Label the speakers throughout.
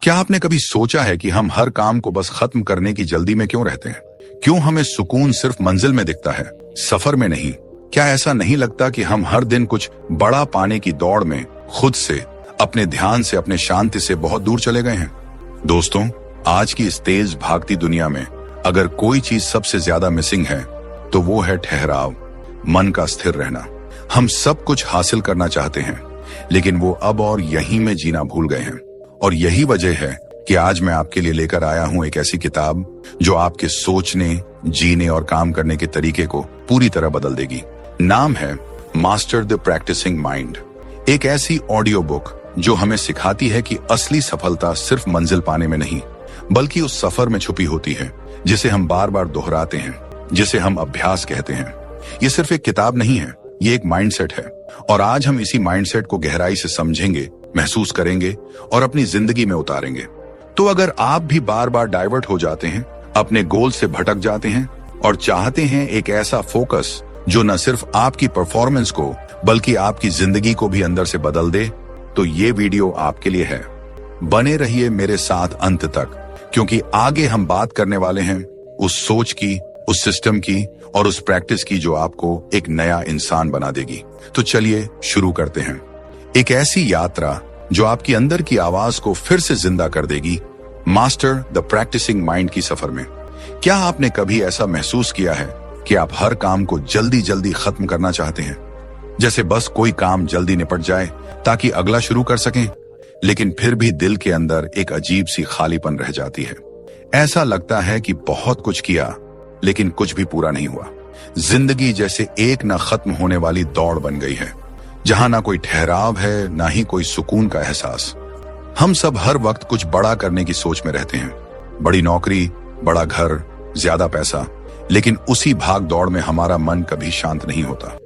Speaker 1: क्या आपने कभी सोचा है कि हम हर काम को बस खत्म करने की जल्दी में क्यों रहते हैं? क्यों हमें सुकून सिर्फ मंजिल में दिखता है, सफर में नहीं? क्या ऐसा नहीं लगता कि हम हर दिन कुछ बड़ा पाने की दौड़ में खुद से, अपने ध्यान से, अपने शांति से बहुत दूर चले गए हैं? दोस्तों, आज की इस तेज भागती दुनिया में अगर कोई चीज सबसे ज्यादा मिसिंग है तो वो है ठहराव, मन का स्थिर रहना। हम सब कुछ हासिल करना चाहते हैं, लेकिन वो अब और यहीं में जीना भूल गए हैं। और यही वजह है कि आज मैं आपके लिए लेकर आया हूं एक ऐसी किताब जो आपके सोचने, जीने और काम करने के तरीके को पूरी तरह बदल देगी। नाम है मास्टर द प्रैक्टिसिंग माइंड। एक ऐसी ऑडियो बुक जो हमें सिखाती है कि असली सफलता सिर्फ मंजिल पाने में नहीं, बल्कि उस सफर में छुपी होती है जिसे हम बार बार दोहराते हैं, जिसे हम अभ्यास कहते हैं। ये सिर्फ एक किताब नहीं है, ये एक माइंडसेट है। और आज हम इसी माइंडसेट को गहराई से समझेंगे, महसूस करेंगे और अपनी जिंदगी में उतारेंगे। तो अगर आप भी बार बार डाइवर्ट हो जाते हैं, अपने गोल से भटक जाते हैं और चाहते हैं एक ऐसा फोकस जो न सिर्फ आपकी परफॉर्मेंस को बल्कि आपकी जिंदगी को भी अंदर से बदल दे, तो ये वीडियो आपके लिए है। बने रहिए मेरे साथ अंत तक, क्योंकि आगे हम बात करने वाले हैं उस सोच की, उस सिस्टम की और उस प्रैक्टिस की जो आपको एक नया इंसान बना देगी। तो चलिए शुरू करते हैं। एक ऐसी यात्रा जो आपकी अंदर की आवाज को फिर से जिंदा कर देगी, मास्टर द प्रैक्टिसिंग माइंड की सफर में। क्या आपने कभी ऐसा महसूस किया है कि आप हर काम को जल्दी जल्दी खत्म करना चाहते हैं, जैसे बस कोई काम जल्दी निपट जाए ताकि अगला शुरू कर सकें, लेकिन फिर भी दिल के अंदर एक अजीब सी खालीपन रह जाती है। ऐसा लगता है कि बहुत कुछ किया लेकिन कुछ भी पूरा नहीं हुआ। जिंदगी जैसे एक न खत्म होने वाली दौड़ बन गई है, जहां ना कोई ठहराव है, ना ही कोई सुकून का एहसास। हम सब हर वक्त कुछ बड़ा करने की सोच में रहते हैं, बड़ी नौकरी, बड़ा घर, ज्यादा पैसा, लेकिन उसी भाग दौड़ में हमारा मन कभी शांत नहीं होता।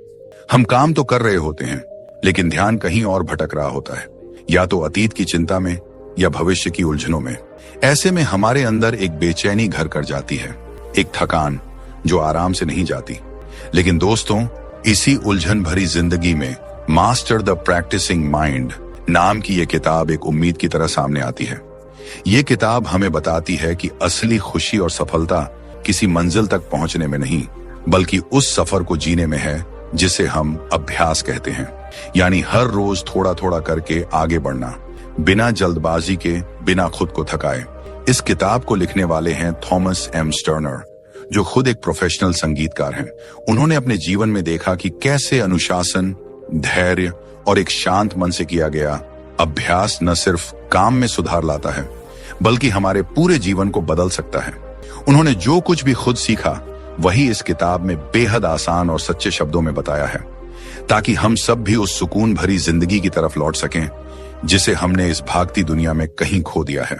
Speaker 1: हम काम तो कर रहे होते हैं, लेकिन ध्यान कहीं और भटक रहा होता है, या तो अतीत की चिंता में या भविष्य की उलझनों में। ऐसे में हमारे अंदर एक बेचैनी घर कर जाती है, एक थकान जो आराम से नहीं जाती। लेकिन दोस्तों, इसी उलझन भरी जिंदगी में मास्टर द प्रैक्टिसिंग माइंड नाम की ये किताब एक उम्मीद की तरह सामने आती है। ये किताब हमें बताती है कि असली खुशी और सफलता किसी मंजिल तक पहुंचने में नहीं, बल्कि उस सफर को जीने में है जिसे हम अभ्यास कहते हैं। यानी हर रोज थोड़ा थोड़ा करके आगे बढ़ना, बिना जल्दबाजी के, बिना खुद को थकाए। इस किताब को लिखने वाले हैं थॉमस एम स्टर्नर, जो खुद एक प्रोफेशनल संगीतकार हैं। उन्होंने अपने जीवन में देखा कि कैसे अनुशासन, धैर्य और एक शांत मन से किया गया अभ्यास न सिर्फ काम में सुधार लाता है, बल्कि हमारे पूरे जीवन को बदल सकता है। उन्होंने जो कुछ भी खुद सीखा वही इस किताब में बेहद आसान और सच्चे शब्दों में बताया है, ताकि हम सब भी उस सुकून भरी जिंदगी की तरफ लौट सकें जिसे हमने इस भागती दुनिया में कहीं खो दिया है।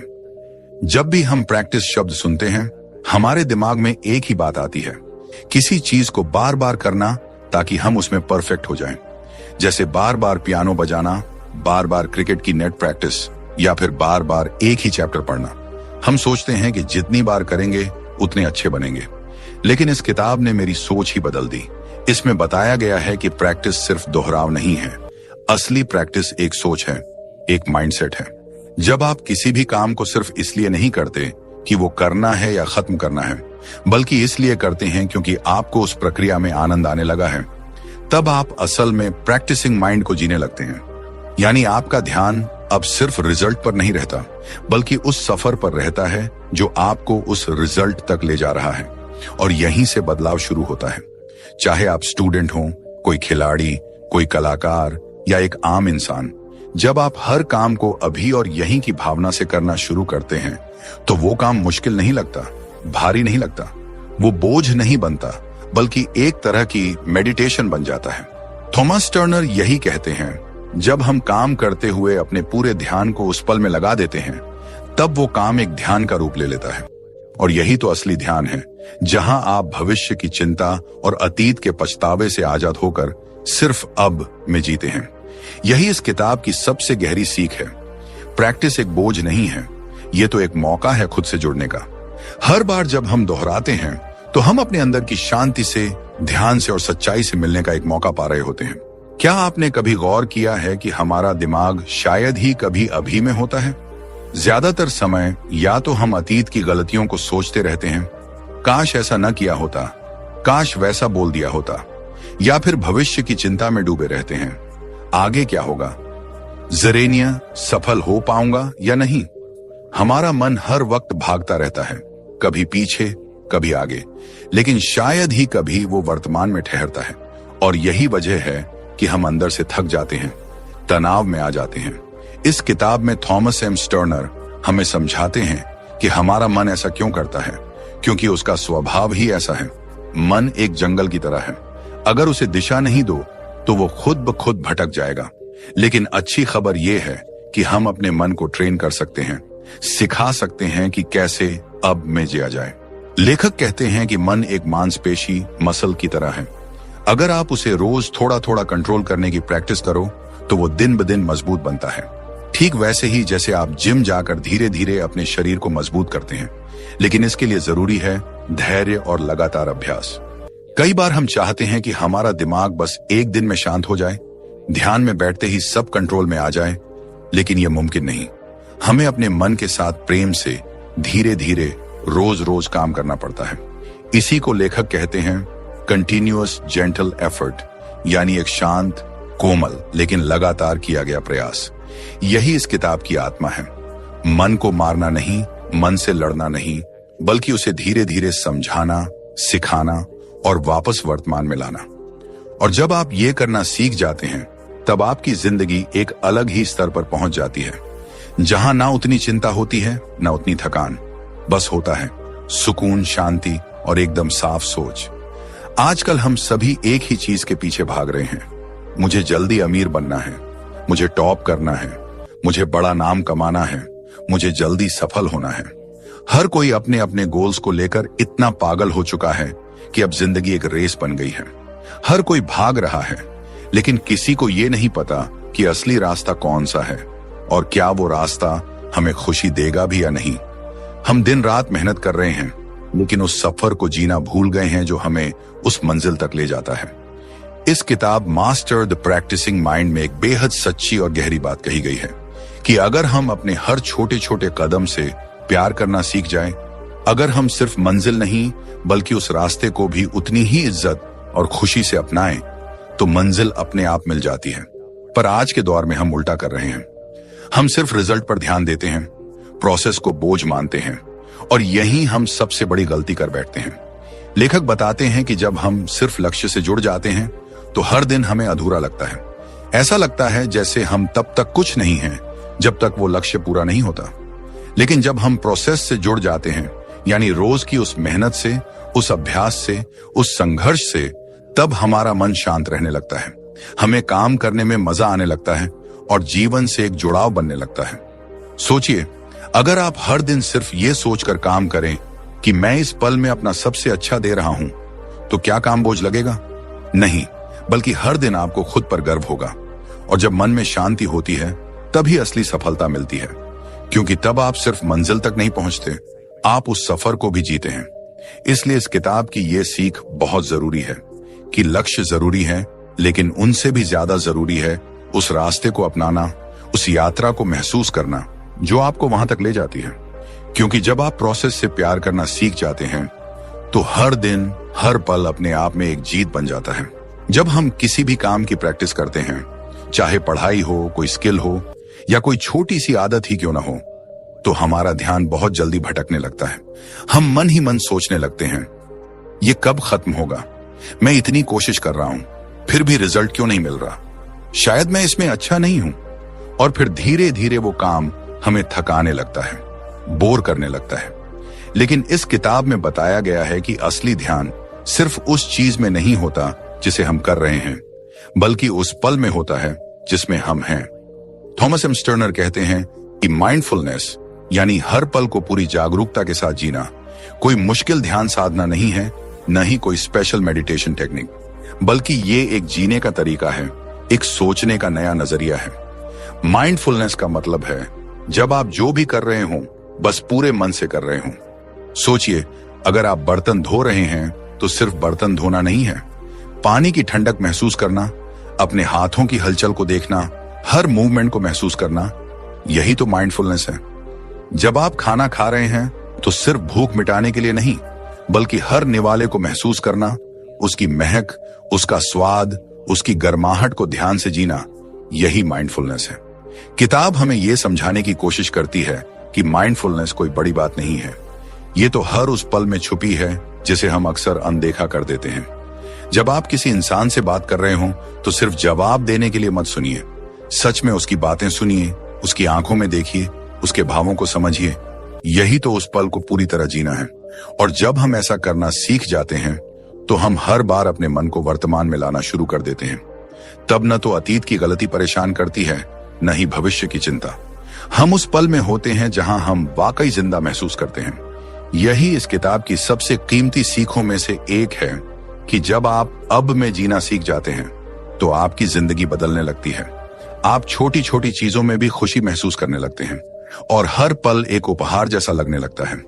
Speaker 1: जब भी हम प्रैक्टिस शब्द सुनते हैं, हमारे दिमाग में एक ही बात आती है, किसी चीज को बार बार करना ताकि हम उसमें परफेक्ट हो जाएं। जैसे बार बार पियानो बजाना, बार बार क्रिकेट की नेट प्रैक्टिस, या फिर बार बार एक ही चैप्टर पढ़ना। हम सोचते हैं कि जितनी बार करेंगे उतने अच्छे बनेंगे, लेकिन इस किताब ने मेरी सोच ही बदल दी। इसमें बताया गया है कि प्रैक्टिस सिर्फ दोहराव नहीं है, असली प्रैक्टिस एक सोच है, एक माइंडसेट है। जब आप किसी भी काम को सिर्फ इसलिए नहीं करते कि वो करना है या खत्म करना है, बल्कि इसलिए करते हैं क्योंकि आपको उस प्रक्रिया में आनंद आने लगा है, तब आप असल में प्रैक्टिसिंग माइंड को जीने लगते हैं। यानी आपका ध्यान अब सिर्फ रिजल्ट पर नहीं रहता, बल्कि उस सफर पर रहता है जो आपको उस रिजल्ट तक ले जा रहा है। और यहीं से बदलाव शुरू होता है। चाहे आप स्टूडेंट हो, कोई खिलाड़ी, कोई कलाकार या एक आम इंसान, जब आप हर काम को अभी और यहीं की भावना से करना शुरू करते हैं, तो वो काम मुश्किल नहीं लगता, भारी नहीं लगता, वो बोझ नहीं बनता, बल्कि एक तरह की मेडिटेशन बन जाता है। थॉमस टर्नर यही कहते हैं, जब हम काम करते हुए अपने पूरे ध्यान को उस पल में लगा देते हैं, तब वो काम एक ध्यान का रूप ले लेता है। और यही तो असली ध्यान है, जहां आप भविष्य की चिंता और अतीत के पछतावे से आजाद होकर सिर्फ अब में जीते हैं। यही इस किताब की सबसे गहरी सीख है। प्रैक्टिस एक बोझ नहीं है, ये तो एक मौका है खुद से जुड़ने का। हर बार जब हम दोहराते हैं तो हम अपने अंदर की शांति से, ध्यान से और सच्चाई से मिलने का एक मौका पा रहे होते हैं। क्या आपने कभी गौर किया है कि हमारा दिमाग शायद ही कभी अभी में होता है? ज्यादातर समय या तो हम अतीत की गलतियों को सोचते रहते हैं, काश ऐसा न किया होता, काश वैसा बोल दिया होता, या फिर भविष्य की चिंता में डूबे रहते हैं, आगे क्या होगा, जरेनिया सफल हो पाऊंगा या नहीं। हमारा मन हर वक्त भागता रहता है, कभी पीछे कभी आगे, लेकिन शायद ही कभी वो वर्तमान में ठहरता है। और यही वजह है कि हम अंदर से थक जाते हैं, तनाव में आ जाते हैं। इस किताब में थॉमस एम स्टर्नर हमें समझाते हैं कि हमारा मन ऐसा क्यों करता है, क्योंकि उसका स्वभाव ही ऐसा है। मन एक जंगल की तरह है, अगर उसे दिशा नहीं दो तो वो खुद ब खुद भटक जाएगा। लेकिन अच्छी खबर यह है कि हम अपने मन को ट्रेन कर सकते हैं, सिखा सकते हैं कि कैसे अब में जिया जाए। लेखक कहते हैं कि मन एक मांसपेशी मसल की तरह है, अगर आप उसे रोज थोड़ा थोड़ा कंट्रोल करने की प्रैक्टिस करो तो वो दिन ब दिन मजबूत बनता है। ठीक वैसे ही जैसे आप जिम जाकर धीरे धीरे अपने शरीर को मजबूत करते हैं, लेकिन इसके लिए जरूरी है धैर्य और लगातार अभ्यास। कई बार हम चाहते हैं कि हमारा दिमाग बस एक दिन में शांत हो जाए, ध्यान में बैठते ही सब कंट्रोल में आ जाए, लेकिन यह मुमकिन नहीं। हमें अपने मन के साथ प्रेम से धीरे धीरे रोज रोज काम करना पड़ता है। इसी को लेखक कहते हैं कंटिन्यूअस जेंटल एफर्ट, यानी एक शांत, कोमल लेकिन लगातार किया गया प्रयास। यही इस किताब की आत्मा है। मन को मारना नहीं, मन से लड़ना नहीं, बल्कि उसे धीरे धीरे समझाना, सिखाना और वापस वर्तमान में लाना। और जब आप ये करना सीख जाते हैं, तब आपकी जिंदगी एक अलग ही स्तर पर पहुंच जाती है, जहां ना उतनी चिंता होती है, ना उतनी थकान, बस होता है सुकून, शांति और एकदम साफ सोच। आजकल हम सभी एक ही चीज के पीछे भाग रहे हैं, मुझे जल्दी अमीर बनना है, मुझे टॉप करना है, मुझे बड़ा नाम कमाना है, मुझे जल्दी सफल होना है। हर कोई अपने अपने गोल्स को लेकर इतना पागल हो चुका है कि अब जिंदगी एक रेस बन गई है। हर कोई भाग रहा है, लेकिन किसी को ये नहीं पता कि असली रास्ता कौन सा है और क्या वो रास्ता हमें खुशी देगा भी या नहीं। हम दिन रात मेहनत कर रहे हैं, लेकिन उस सफर को जीना भूल गए हैं जो हमें उस मंजिल तक ले जाता है। इस किताब मास्टर द प्रैक्टिसिंग माइंड में एक बेहद सच्ची और गहरी बात कही गई है कि अगर हम अपने हर छोटे छोटे कदम से प्यार करना सीख जाएं, अगर हम सिर्फ मंजिल नहीं बल्कि उस रास्ते को भी उतनी ही इज्जत और खुशी से अपनाएं, तो मंजिल अपने आप मिल जाती है। पर आज के दौर में हम उल्टा कर रहे हैं। हम सिर्फ रिजल्ट पर ध्यान देते हैं, प्रोसेस को बोझ मानते हैं, और यही हम सबसे बड़ी गलती कर बैठते हैं। लेखक बताते हैं कि जब हम सिर्फ लक्ष्य से जुड़ जाते हैं तो हर दिन हमें अधूरा लगता है। ऐसा लगता है जैसे हम तब तक कुछ नहीं हैं जब तक वो लक्ष्य पूरा नहीं होता। लेकिन जब हम प्रोसेस से जुड़ जाते हैं, यानी रोज की उस मेहनत से, उस अभ्यास से, उस संघर्ष से, तब हमारा मन शांत रहने लगता है, हमें काम करने में मजा आने लगता है और जीवन से एक जुड़ाव बनने लगता है। सोचिए, अगर आप हर दिन सिर्फ ये सोचकर काम करें कि मैं इस पल में अपना सबसे अच्छा दे रहा हूं, तो क्या काम बोझ लगेगा? नहीं, बल्कि हर दिन आपको खुद पर गर्व होगा। और जब मन में शांति होती है, तभी असली सफलता मिलती है, क्योंकि तब आप सिर्फ मंजिल तक नहीं पहुंचते, आप उस सफर को भी जीते हैं। इसलिए इस किताब की ये सीख बहुत जरूरी है कि लक्ष्य जरूरी है, लेकिन उनसे भी ज्यादा जरूरी है उस रास्ते को अपनाना, उस यात्रा को महसूस करना जो आपको वहां तक ले जाती है। क्योंकि जब आप प्रोसेस से प्यार करना सीख जाते हैं, तो हर दिन, हर पल अपने आप में एक जीत बन जाता है। जब हम किसी भी काम की प्रैक्टिस करते हैं, चाहे पढ़ाई हो, कोई स्किल हो या कोई छोटी सी आदत ही क्यों ना हो, तो हमारा ध्यान बहुत जल्दी भटकने लगता है। हम मन ही मन सोचने लगते हैं, ये कब खत्म होगा? मैं इतनी कोशिश कर रहा हूं, फिर भी रिजल्ट क्यों नहीं मिल रहा? शायद मैं इसमें अच्छा नहीं हूं। और फिर धीरे धीरे वो काम हमें थकाने लगता है, बोर करने लगता है। लेकिन इस किताब में बताया गया है कि असली ध्यान सिर्फ उस चीज में नहीं होता जिसे हम कर रहे हैं, बल्कि उस पल में होता है जिसमें हम हैं। थॉमस एम स्टर्नर कहते हैं कि माइंडफुलनेस, यानी हर पल को पूरी जागरूकता के साथ जीना, कोई मुश्किल ध्यान साधना नहीं है, न ही कोई स्पेशल मेडिटेशन टेक्निक, बल्कि ये एक जीने का तरीका है, एक सोचने का नया नजरिया है। माइंडफुलनेस का मतलब है जब आप जो भी कर रहे हो, बस पूरे मन से कर रहे हो। सोचिए, अगर आप बर्तन धो रहे हैं तो सिर्फ बर्तन धोना नहीं है, पानी की ठंडक महसूस करना, अपने हाथों की हलचल को देखना, हर मूवमेंट को महसूस करना, यही तो माइंडफुलनेस है। जब आप खाना खा रहे हैं तो सिर्फ भूख मिटाने के लिए नहीं, बल्कि हर निवाले को महसूस करना, उसकी महक, उसका स्वाद, उसकी गर्माहट को ध्यान से जीना, यही माइंडफुलनेस है। किताब हमें यह समझाने की कोशिश करती है कि माइंडफुलनेस कोई बड़ी बात नहीं है। ये तो हर उस पल में छुपी है जिसे हम अक्सर अनदेखा कर देते हैं। जब आप किसी इंसान से बात कर रहे हो तो सिर्फ जवाब देने के लिए मत सुनिए, सच में उसकी बातें सुनिए, उसकी आंखों में देखिए, उसके भावों को समझिए। यही तो उस पल को पूरी तरह जीना है। और जब हम ऐसा करना सीख जाते हैं तो हम हर बार अपने मन को वर्तमान में लाना शुरू कर देते हैं। तब न तो अतीत की गलती परेशान करती है, न ही भविष्य की चिंता। हम उस पल में होते हैं जहां हम वाकई जिंदा महसूस करते हैं। यही इस किताब की सबसे कीमती सीखों में से एक है कि जब आप अब में जीना सीख जाते हैं तो आपकी जिंदगी बदलने लगती है। आप छोटी छोटी चीजों में भी खुशी महसूस करने लगते हैं और हर पल एक उपहार जैसा लगने लगता है।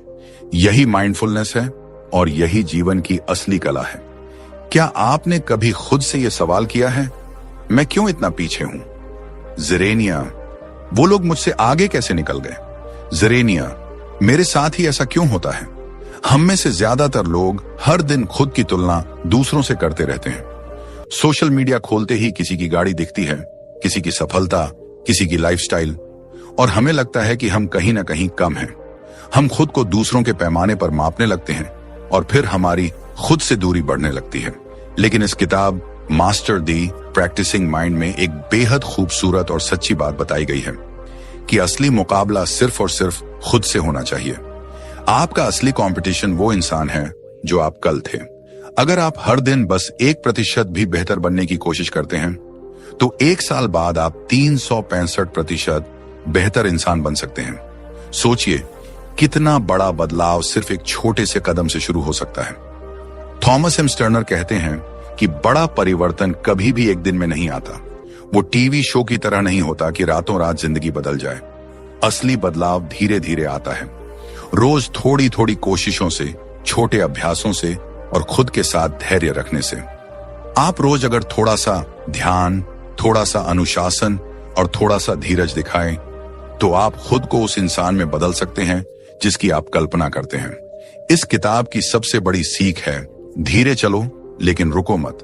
Speaker 1: यही माइंडफुलनेस है और यही जीवन की असली कला है। क्या आपने कभी खुद से यह सवाल किया है, मैं क्यों इतना पीछे हूं? ज़ेरेनिया, वो लोग मुझसे आगे कैसे निकल गए? ज़ेरेनिया, मेरे साथ ही ऐसा क्यों होता है? हम में से ज्यादातर लोग हर दिन खुद की तुलना दूसरों से करते रहते हैं। सोशल मीडिया खोलते ही किसी की गाड़ी दिखती है, किसी की सफलता, किसी की लाइफस्टाइल, और हमें लगता है कि हम कहीं ना कहीं कम हैं। हम खुद को दूसरों के पैमाने पर मापने लगते हैं और फिर हमारी खुद से दूरी बढ़ने लगती है। लेकिन इस किताब मास्टर दी प्रैक्टिसिंग माइंड में एक बेहद खूबसूरत और सच्ची बात बताई गई है कि असली मुकाबला सिर्फ और सिर्फ खुद से होना चाहिए। आपका असली कंपटीशन वो इंसान है जो आप कल थे। अगर आप हर दिन बस 1% भी बेहतर बनने की कोशिश करते हैं तो 1 साल बाद आप 365% बेहतर इंसान बन सकते हैं। सोचिए कितना बड़ा बदलाव सिर्फ एक छोटे से कदम से शुरू हो सकता है। थॉमस एम स्टर्नर कहते हैं कि बड़ा परिवर्तन कभी भी एक दिन में नहीं आता। वो टीवी शो की तरह नहीं होता कि रातों रात जिंदगी बदल जाए। असली बदलाव धीरे धीरे आता है, रोज थोड़ी थोड़ी कोशिशों से, छोटे अभ्यासों से और खुद के साथ धैर्य रखने से। आप रोज अगर थोड़ा सा ध्यान, थोड़ा सा अनुशासन और थोड़ा सा धीरज दिखाएं तो आप खुद को उस इंसान में बदल सकते हैं जिसकी आप कल्पना करते हैं। इस किताब की सबसे बड़ी सीख है, धीरे चलो लेकिन रुको मत।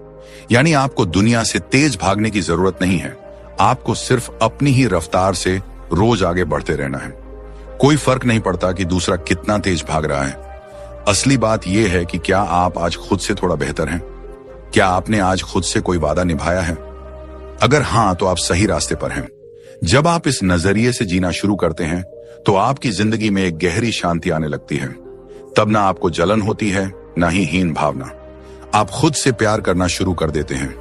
Speaker 1: यानी आपको दुनिया से तेज भागने की जरूरत नहीं है, आपको सिर्फ अपनी ही रफ्तार से रोज आगे बढ़ते रहना है। कोई फर्क नहीं पड़ता कि दूसरा कितना तेज भाग रहा है। असली बात यह है कि क्या आप आज खुद से थोड़ा बेहतर हैं? क्या आपने आज खुद से कोई वादा निभाया है? अगर हां तो आप सही रास्ते पर हैं। जब आप इस नजरिए से जीना शुरू करते हैं तो आपकी जिंदगी में एक गहरी शांति आने लगती है। तब ना आपको जलन होती है, ना ही हीन भावना। आप खुद से प्यार करना शुरू कर देते हैं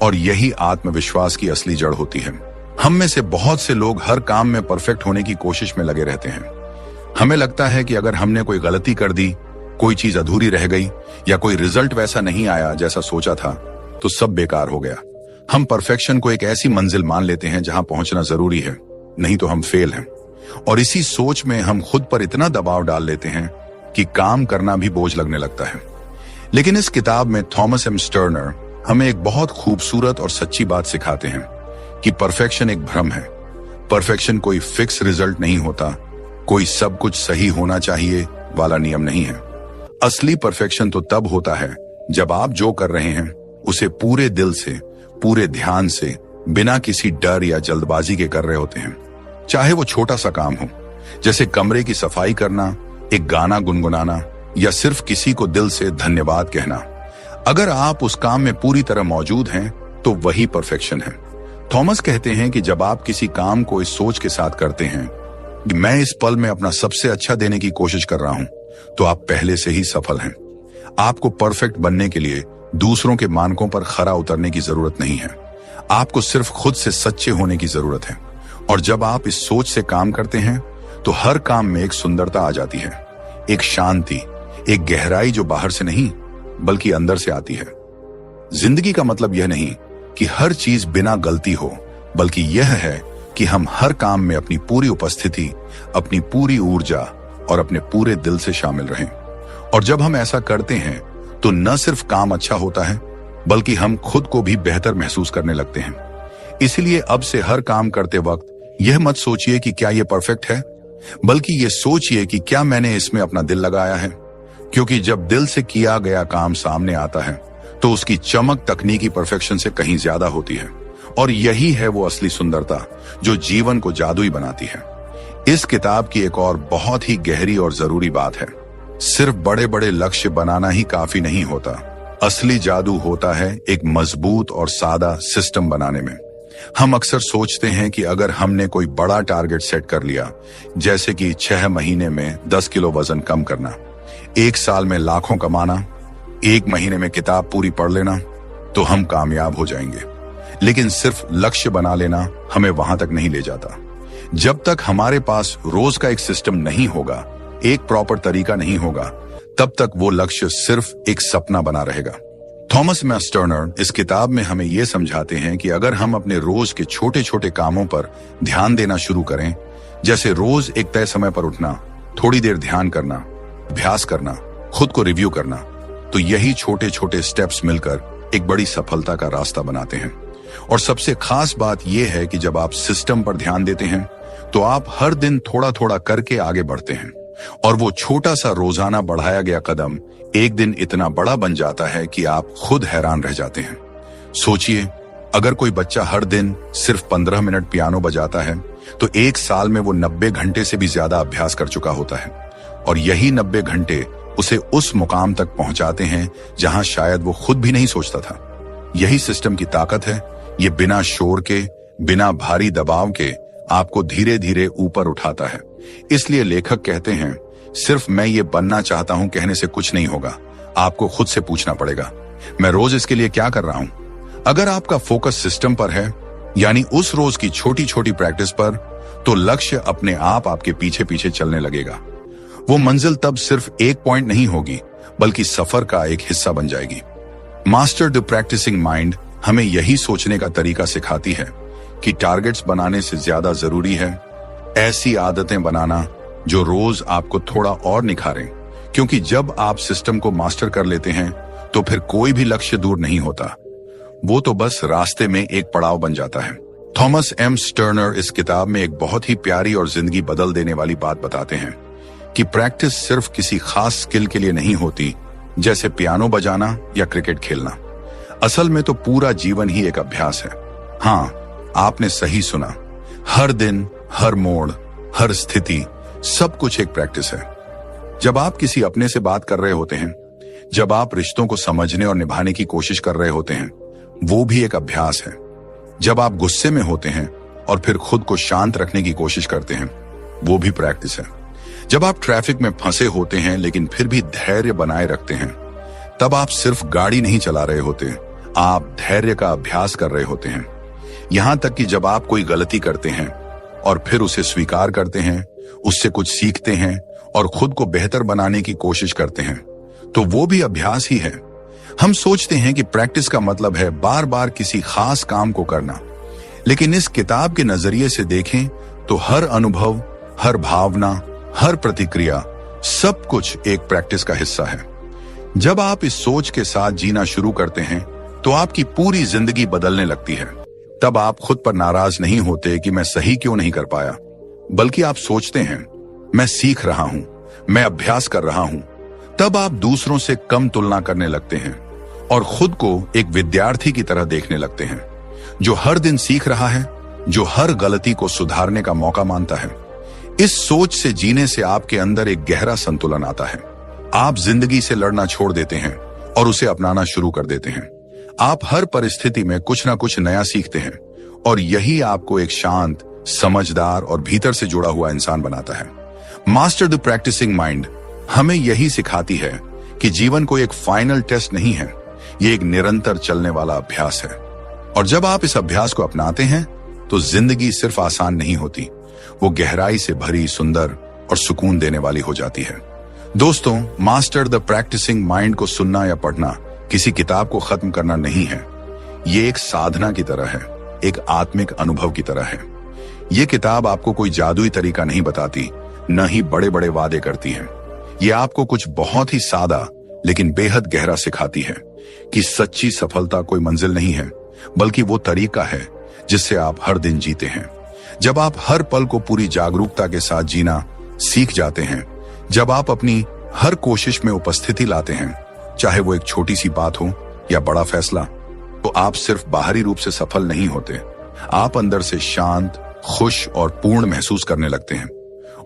Speaker 1: और यही आत्मविश्वास की असली जड़ होती है। हम में से बहुत से लोग हर काम में परफेक्ट होने की कोशिश में लगे रहते हैं। हमें लगता है कि अगर हमने कोई गलती कर दी, कोई चीज अधूरी रह गई या कोई रिजल्ट वैसा नहीं आया जैसा सोचा था तो सब बेकार हो गया। हम परफेक्शन को एक ऐसी मंजिल मान लेते हैं जहां पहुंचना जरूरी है, नहीं तो हम फेल हैं। और इसी सोच में हम खुद पर इतना दबाव डाल लेते हैं कि काम करना भी बोझ लगने लगता है। लेकिन इस किताब में थॉमस एम स्टर्नर हमें एक बहुत खूबसूरत और सच्ची बात सिखाते हैं कि परफेक्शन एक भ्रम है। परफेक्शन कोई फिक्स रिजल्ट नहीं होता, कोई सब कुछ सही होना चाहिए वाला नियम नहीं है। असली परफेक्शन तो तब होता है जब आप जो कर रहे हैं उसे पूरे दिल से, पूरे ध्यान से, बिना किसी डर या जल्दबाजी के कर रहे होते हैं। चाहे वो छोटा सा काम हो, जैसे कमरे की सफाई करना, एक गाना गुनगुनाना या सिर्फ किसी को दिल से धन्यवाद कहना। अगर आप उस काम में पूरी तरह मौजूद हैं तो वही परफेक्शन है। थॉमस कहते हैं कि जब आप किसी काम को इस सोच के साथ करते हैं कि मैं इस पल में अपना सबसे अच्छा देने की कोशिश कर रहा हूं, तो आप पहले से ही सफल हैं। आपको परफेक्ट बनने के लिए दूसरों के मानकों पर खरा उतरने की जरूरत नहीं है। आपको सिर्फ खुद से सच्चे होने की जरूरत है। और जब आप इस सोच से काम करते हैं तो हर काम में एक सुंदरता आ जाती है, एक शांति, एक गहराई जो बाहर से नहीं बल्कि अंदर से आती है। जिंदगी का मतलब यह नहीं कि हर चीज बिना गलती हो, बल्कि यह है कि हम हर काम में अपनी पूरी उपस्थिति, अपनी पूरी ऊर्जा और अपने पूरे दिल से शामिल रहें। और जब हम ऐसा करते हैं तो न सिर्फ काम अच्छा होता है बल्कि हम खुद को भी बेहतर महसूस करने लगते हैं। इसलिए अब से हर काम करते वक्त यह मत सोचिए कि क्या यह परफेक्ट है, बल्कि ये सोचिए कि क्या मैंने इसमें अपना दिल लगाया है, क्योंकि जब दिल से किया गया काम सामने आता है तो उसकी चमक तकनीकी परफेक्शन से कहीं ज्यादा होती है। और यही है वो असली सुंदरता जो जीवन को जादुई बनाती है। इस किताब की एक और बहुत ही गहरी और जरूरी बात है, सिर्फ बड़े बड़े लक्ष्य बनाना ही काफी नहीं होता। असली जादू होता है एक मजबूत और सादा सिस्टम बनाने में। हम अक्सर सोचते हैं कि अगर हमने कोई बड़ा टारगेट सेट कर लिया, जैसे कि 6 महीने में 10 किलो वजन कम करना, 1 साल में लाखों कमाना, 1 महीने में किताब पूरी पढ़ लेना, तो हम कामयाब हो जाएंगे। लेकिन सिर्फ लक्ष्य बना लेना हमें वहां तक नहीं ले जाता। जब तक हमारे पास रोज का एक सिस्टम नहीं होगा, एक प्रॉपर तरीका नहीं होगा, तब तक वो लक्ष्य सिर्फ एक सपना बना रहेगा। थॉमस मैस टर्नर इस किताब में हमें यह समझाते हैं कि अगर हम अपने रोज के छोटे छोटे कामों पर ध्यान देना शुरू करें, जैसे रोज एक तय समय पर उठना, थोड़ी देर ध्यान करना, अभ्यास करना, खुद को रिव्यू करना, तो यही छोटे छोटे स्टेप्स मिलकर एक बड़ी सफलता का रास्ता बनाते हैं। और सबसे खास बात यह है कि जब आप सिस्टम पर ध्यान देते हैं तो आप हर दिन थोड़ा थोड़ा करके आगे बढ़ते हैं, और वो छोटा सा रोजाना बढ़ाया गया कदम एक दिन इतना बड़ा बन जाता है कि आप खुद हैरान रह जाते हैं। सोचिए, अगर कोई बच्चा हर दिन सिर्फ 15 मिनट पियानो बजाता है तो 1 साल में वो 90 घंटे से भी ज्यादा अभ्यास कर चुका होता है। और यही 90 घंटे उसे उस मुकाम तक पहुंचाते हैं जहां शायद वो खुद भी नहीं सोचता था। यही सिस्टम की ताकत है। ये बिना शोर के, बिना भारी दबाव के आपको धीरे धीरे ऊपर उठाता है। इसलिए लेखक कहते हैं, सिर्फ मैं ये बनना चाहता हूं कहने से कुछ नहीं होगा, आपको खुद से पूछना पड़ेगा, मैं रोज इसके लिए क्या कर रहा हूं। अगर आपका फोकस सिस्टम पर है, यानी उस रोज की छोटी छोटी प्रैक्टिस पर, तो लक्ष्य अपने आप आपके पीछे पीछे चलने लगेगा। वो मंजिल तब सिर्फ एक पॉइंट नहीं होगी, बल्कि सफर का एक हिस्सा बन जाएगी। मास्टर द प्रैक्टिसिंग माइंड हमें यही सोचने का तरीका सिखाती है कि टारगेट्स बनाने से ज्यादा जरूरी है ऐसी आदतें बनाना जो रोज आपको थोड़ा और निखारें, क्योंकि जब आप सिस्टम को मास्टर कर लेते हैं तो फिर कोई भी लक्ष्य दूर नहीं होता, वो तो बस रास्ते में एक पड़ाव बन जाता है। थॉमस एम टर्नर इस किताब में एक बहुत ही प्यारी और जिंदगी बदल देने वाली बात बताते हैं कि प्रैक्टिस सिर्फ किसी खास स्किल के लिए नहीं होती, जैसे पियानो बजाना या क्रिकेट खेलना। असल में तो पूरा जीवन ही एक अभ्यास है। हाँ, आपने सही सुना, हर दिन, हर मोड़, हर स्थिति, सब कुछ एक प्रैक्टिस है। जब आप किसी अपने से बात कर रहे होते हैं, जब आप रिश्तों को समझने और निभाने की कोशिश कर रहे होते हैं, वो भी एक अभ्यास है। जब आप गुस्से में होते हैं और फिर खुद को शांत रखने की कोशिश करते हैं, वो भी प्रैक्टिस है। जब आप ट्रैफिक में फंसे होते हैं लेकिन फिर भी धैर्य बनाए रखते हैं, तब आप सिर्फ गाड़ी नहीं चला रहे होते, आप धैर्य का अभ्यास कर रहे होते हैं। यहां तक कि जब आप कोई गलती करते हैं और फिर उसे स्वीकार करते हैं, उससे कुछ सीखते हैं और खुद को बेहतर बनाने की कोशिश करते हैं, तो वो भी अभ्यास ही है। हम सोचते हैं कि प्रैक्टिस का मतलब है बार बार किसी खास काम को करना, लेकिन इस किताब के नजरिए से देखें तो हर अनुभव, हर भावना, हर प्रतिक्रिया, सब कुछ एक प्रैक्टिस का हिस्सा है। जब आप इस सोच के साथ जीना शुरू करते हैं तो आपकी पूरी जिंदगी बदलने लगती है। तब आप खुद पर नाराज नहीं होते कि मैं सही क्यों नहीं कर पाया, बल्कि आप सोचते हैं मैं सीख रहा हूं, मैं अभ्यास कर रहा हूं। तब आप दूसरों से कम तुलना करने लगते हैं और खुद को एक विद्यार्थी की तरह देखने लगते हैं, जो हर दिन सीख रहा है, जो हर गलती को सुधारने का मौका मानता है। इस सोच से जीने से आपके अंदर एक गहरा संतुलन आता है। आप जिंदगी से लड़ना छोड़ देते हैं और उसे अपनाना शुरू कर देते हैं। आप हर परिस्थिति में कुछ ना कुछ नया सीखते हैं और यही आपको एक शांत, समझदार और भीतर से जुड़ा हुआ इंसान बनाता है। मास्टर द प्रैक्टिसिंग माइंड हमें यही सिखाती है कि जीवन को एक फाइनल टेस्ट नहीं है, ये एक निरंतर चलने वाला अभ्यास है। और जब आप इस अभ्यास को अपनाते हैं तो जिंदगी सिर्फ आसान नहीं होती, वो गहराई से भरी, सुंदर और सुकून देने वाली हो जाती है। दोस्तों, मास्टर द प्रैक्टिसिंग माइंड को सुनना या पढ़ना किसी किताब को खत्म करना नहीं है, ये एक साधना की तरह है, एक आत्मिक अनुभव की तरह है। ये किताब आपको कोई जादुई तरीका नहीं बताती, न ही बड़े बड़े वादे करती है। ये आपको कुछ बहुत ही सादा लेकिन बेहद गहरा सिखाती है कि सच्ची सफलता कोई मंजिल नहीं है, बल्कि वो तरीका है जिससे आप हर दिन जीते हैं। जब आप हर पल को पूरी जागरूकता के साथ जीना सीख जाते हैं। जब आप अपनी हर कोशिश में उपस्थिति लाते हैं, चाहे वो एक छोटी सी बात हो या बड़ा फैसला, तो आप सिर्फ बाहरी रूप से सफल नहीं होते, आप अंदर से शांत, खुश और पूर्ण महसूस करने लगते हैं।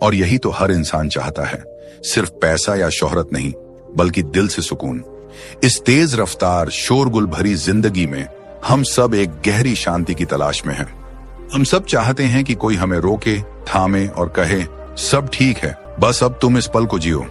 Speaker 1: और यही तो हर इंसान चाहता है, सिर्फ पैसा या शोहरत नहीं, बल्कि दिल से सुकून। इस तेज रफ्तार, शोरगुल भरी जिंदगी में हम सब एक गहरी शांति की तलाश में हैं। हम सब चाहते हैं कि कोई हमें रोके, थामे और कहे, सब ठीक है, बस अब तुम इस पल को जियो।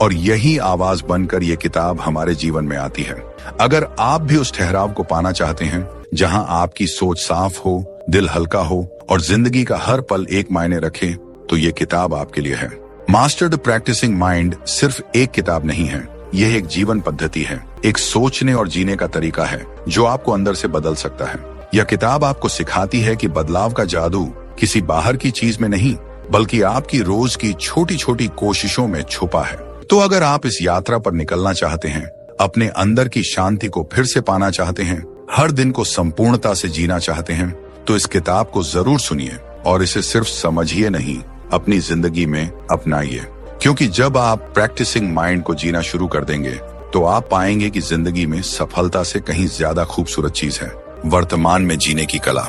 Speaker 1: और यही आवाज बनकर ये किताब हमारे जीवन में आती है। अगर आप भी उस ठहराव को पाना चाहते हैं, जहां आपकी सोच साफ हो, दिल हल्का हो और जिंदगी का हर पल एक मायने रखे, तो ये किताब आपके लिए है। मास्टर द प्रैक्टिसिंग माइंड सिर्फ एक किताब नहीं है, यह एक जीवन पद्धति है, एक सोचने और जीने का तरीका है जो आपको अंदर से बदल सकता है। यह किताब आपको सिखाती है कि बदलाव का जादू किसी बाहर की चीज में नहीं, बल्कि आपकी रोज की छोटी छोटी कोशिशों में छुपा है। तो अगर आप इस यात्रा पर निकलना चाहते हैं, अपने अंदर की शांति को फिर से पाना चाहते हैं, हर दिन को संपूर्णता से जीना चाहते हैं, तो इस किताब को जरूर सुनिए और इसे सिर्फ समझिए नहीं, अपनी जिंदगी में अपनाइए। क्योंकि जब आप प्रैक्टिसिंग माइंड को जीना शुरू कर देंगे, तो आप पाएंगे कि जिंदगी में सफलता से कहीं ज्यादा खूबसूरत चीज है वर्तमान में जीने की कला।